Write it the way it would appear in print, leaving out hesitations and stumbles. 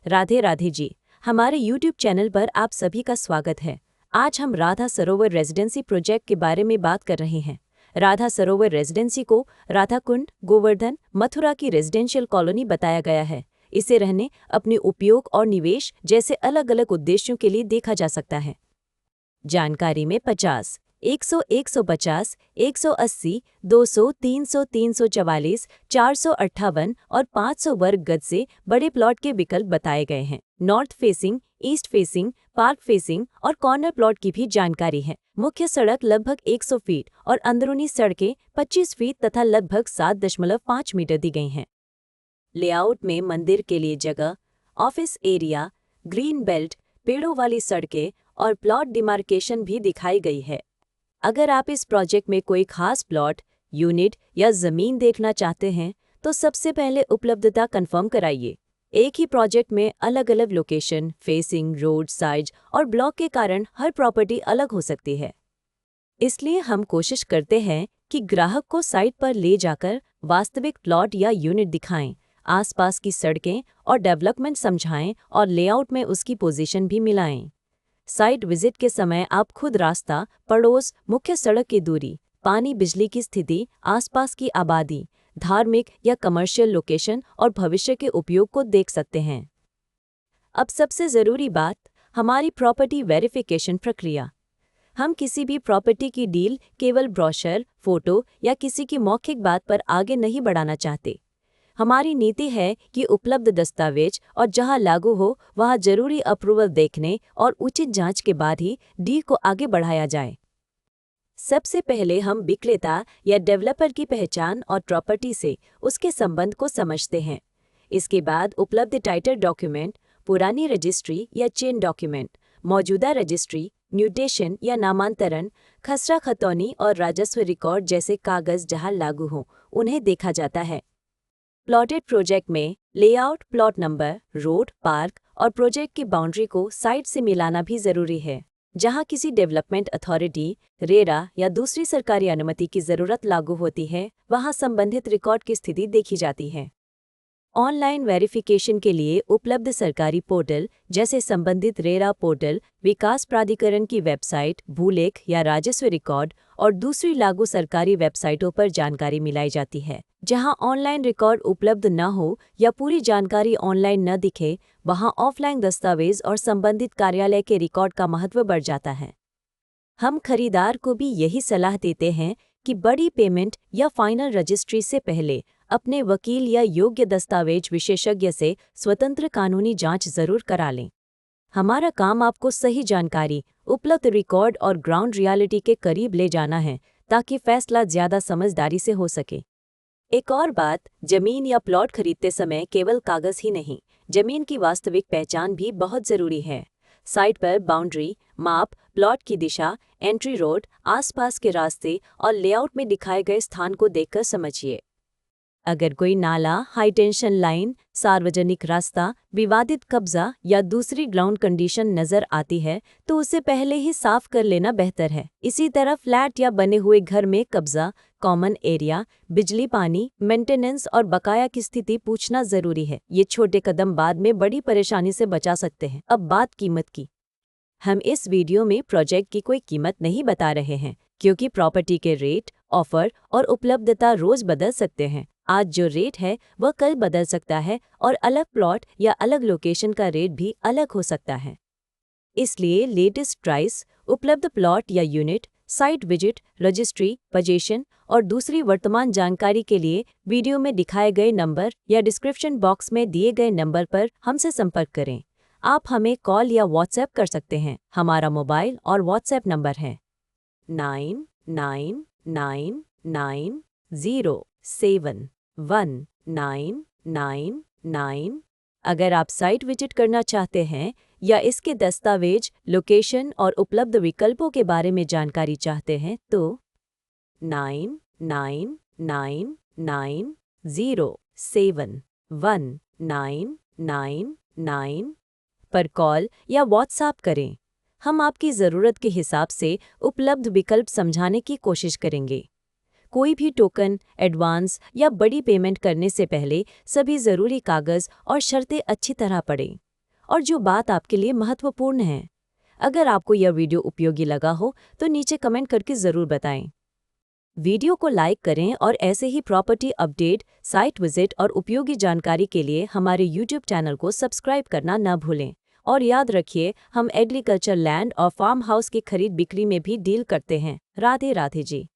राधे राधे जी। हमारे YouTube channel पर आप सभी का स्वागत है। आज हम राधा सरोवर रेजिडेंसी प्रोजेक्ट के बारे में बात कर रहे हैं। राधा सरोवर रेजिडेंसी को राधाकुंड, गोवर्धन, मथुरा की रेजिडेंशियल कॉलोनी बताया गया है। इसे रहने, अपने उपयोग और निवेश जैसे अलग अलग उद्देश्यों के लिए देखा जा सकता है। जानकारी में 50, 100, 150, 180, 200, 300, 344, 458 और 500 वर्ग गज से बड़े प्लॉट के विकल्प बताए गए हैं। North facing, east facing, park facing और कॉर्नर प्लॉट की भी जानकारी है। मुख्य सड़क लगभग 100 फीट और अंदरूनी सड़कें 25 फीट तथा लगभग 7.5 मीटर दी गई हैं। लेआउट में मंदिर के लिए जगह, ऑफिस एरिया, ग्रीन बेल्ट, पेड़ों वाली सड़कें और प्लॉट डिमार्केशन भी दिखाई गई है। अगर आप इस प्रोजेक्ट में कोई खास प्लॉट, यूनिट या जमीन देखना चाहते हैं तो सबसे पहले उपलब्धता कंफर्म कराइए। एक ही प्रोजेक्ट में अलग अलग लोकेशन, फेसिंग, रोड साइज और ब्लॉक के कारण हर प्रॉपर्टी अलग हो सकती है। इसलिए हम कोशिश करते हैं कि ग्राहक को साइट पर ले जाकर वास्तविक प्लॉट या यूनिट दिखाएं, आसपास की सड़कें और डेवलपमेंट समझाएं और लेआउट में उसकी पोजीशन भी मिलाएं। साइट विजिट के समय आप खुद रास्ता, पड़ोस, मुख्य सड़क की दूरी, पानी बिजली की स्थिति, आसपास की आबादी, धार्मिक या कमर्शियल लोकेशन और भविष्य के उपयोग को देख सकते हैं। अब सबसे ज़रूरी बात, हमारी प्रॉपर्टी वेरिफिकेशन प्रक्रिया। हम किसी भी प्रॉपर्टी की डील केवल ब्रोशर, फोटो या किसी की मौखिक बात पर आगे नहीं बढ़ाना चाहते। हमारी नीति है कि उपलब्ध दस्तावेज और जहां लागू हो वहां जरूरी अप्रूवल देखने और उचित जांच के बाद ही डील को आगे बढ़ाया जाए। सबसे पहले हम विक्रेता या डेवलपर की पहचान और प्रॉपर्टी से उसके संबंध को समझते हैं। इसके बाद उपलब्ध टाइटल डॉक्यूमेंट, पुरानी रजिस्ट्री या चेन डॉक्यूमेंट, मौजूदा रजिस्ट्री, म्यूटेशन या नामांतरण, खसरा खतौनी और राजस्व रिकॉर्ड जैसे कागज जहां लागू हों उन्हें देखा जाता है। प्लॉटेड प्रोजेक्ट में layout, plot number, road, park और प्रोजेक्ट की बाउंड्री को साइट से मिलाना भी जरूरी है। जहां किसी डेवलपमेंट अथॉरिटी, रेरा या दूसरी सरकारी अनुमति की जरूरत लागू होती है, वहां संबंधित रिकॉर्ड की स्थिति देखी जाती है। ऑनलाइन वेरिफिकेशन के लिए उपलब्ध सरकारी पोर्टल जैसे संबंधित रेरा पोर्टल, विकास प्राधिकरण की वेबसाइट, भूलेख या राजस्व रिकॉर्ड और दूसरी लागू सरकारी वेबसाइटों पर जानकारी मिलाई जाती है। जहां ऑनलाइन रिकॉर्ड उपलब्ध न हो या पूरी जानकारी ऑनलाइन न दिखे, वहां ऑफलाइन दस्तावेज और संबंधित कार्यालय के रिकॉर्ड का महत्व बढ़ जाता है। हम खरीदार को भी यही सलाह देते हैं कि बड़ी पेमेंट या फाइनल रजिस्ट्री से पहले अपने वकील या योग्य दस्तावेज विशेषज्ञ से स्वतंत्र कानूनी जांच जरूर करा लें। हमारा काम आपको सही जानकारी, उपलब्ध रिकॉर्ड और ग्राउंड रियलिटी के करीब ले जाना है ताकि फैसला ज्यादा समझदारी से हो सके। एक और बात, जमीन या प्लॉट खरीदते समय केवल कागज ही नहीं, जमीन की वास्तविक पहचान भी बहुत जरूरी है। साइट पर बाउंड्री, माप, प्लॉट की दिशा, एंट्री रोड, आसपास के रास्ते और लेआउट में दिखाए गए स्थान को देखकर समझिए। अगर कोई नाला, हाई टेंशन लाइन, सार्वजनिक रास्ता, विवादित कब्जा या दूसरी ग्राउंड कंडीशन नजर आती है तो उसे पहले ही साफ कर लेना बेहतर है। इसी तरह फ्लैट या बने हुए घर में कब्जा, कॉमन एरिया, बिजली पानी, मेंटेनेंस और बकाया की स्थिति पूछना जरूरी है। ये छोटे कदम बाद में बड़ी परेशानी से बचा सकते हैं। अब बात कीमत की। हम इस वीडियो में प्रोजेक्ट की कोई कीमत नहीं बता रहे हैं क्योंकि प्रॉपर्टी के रेट, ऑफर और उपलब्धता रोज बदल सकते हैं। आज जो रेट है वह कल बदल सकता है और अलग प्लॉट या अलग लोकेशन का रेट भी अलग हो सकता है। इसलिए लेटेस्ट प्राइस, उपलब्ध प्लॉट या unit, site visit, registry, position और दूसरी वर्तमान जानकारी के लिए वीडियो में दिखाए गए नंबर या डिस्क्रिप्शन बॉक्स में दिए गए नंबर पर हमसे संपर्क करें। आप हमें कॉल या व्हाट्सएप कर सकते हैं। हमारा मोबाइल और व्हाट्सएप नंबर है 999990719999। अगर आप साइट विजिट करना चाहते हैं या इसके दस्तावेज, लोकेशन और उपलब्ध विकल्पों के बारे में जानकारी चाहते हैं तो 999990719999 पर कॉल या व्हाट्सएप करें। हम आपकी ज़रूरत के हिसाब से उपलब्ध विकल्प समझाने की कोशिश करेंगे। कोई भी टोकन, एडवांस या बड़ी पेमेंट करने से पहले सभी ज़रूरी कागज़ और शर्तें अच्छी तरह पढ़ें। और जो बात आपके लिए महत्वपूर्ण है। अगर आपको यह वीडियो उपयोगी लगा हो तो नीचे कमेंट करके ज़रूर बताएं। वीडियो को लाइक करें और ऐसे ही प्रॉपर्टी अपडेट, साइट विजिट और उपयोगी जानकारी के लिए हमारे YouTube चैनल को सब्सक्राइब करना न भूलें। और याद रखिए, हम एग्रीकल्चर लैंड और फार्म हाउस की खरीद बिक्री में भी डील करते हैं। राधे राधे जी।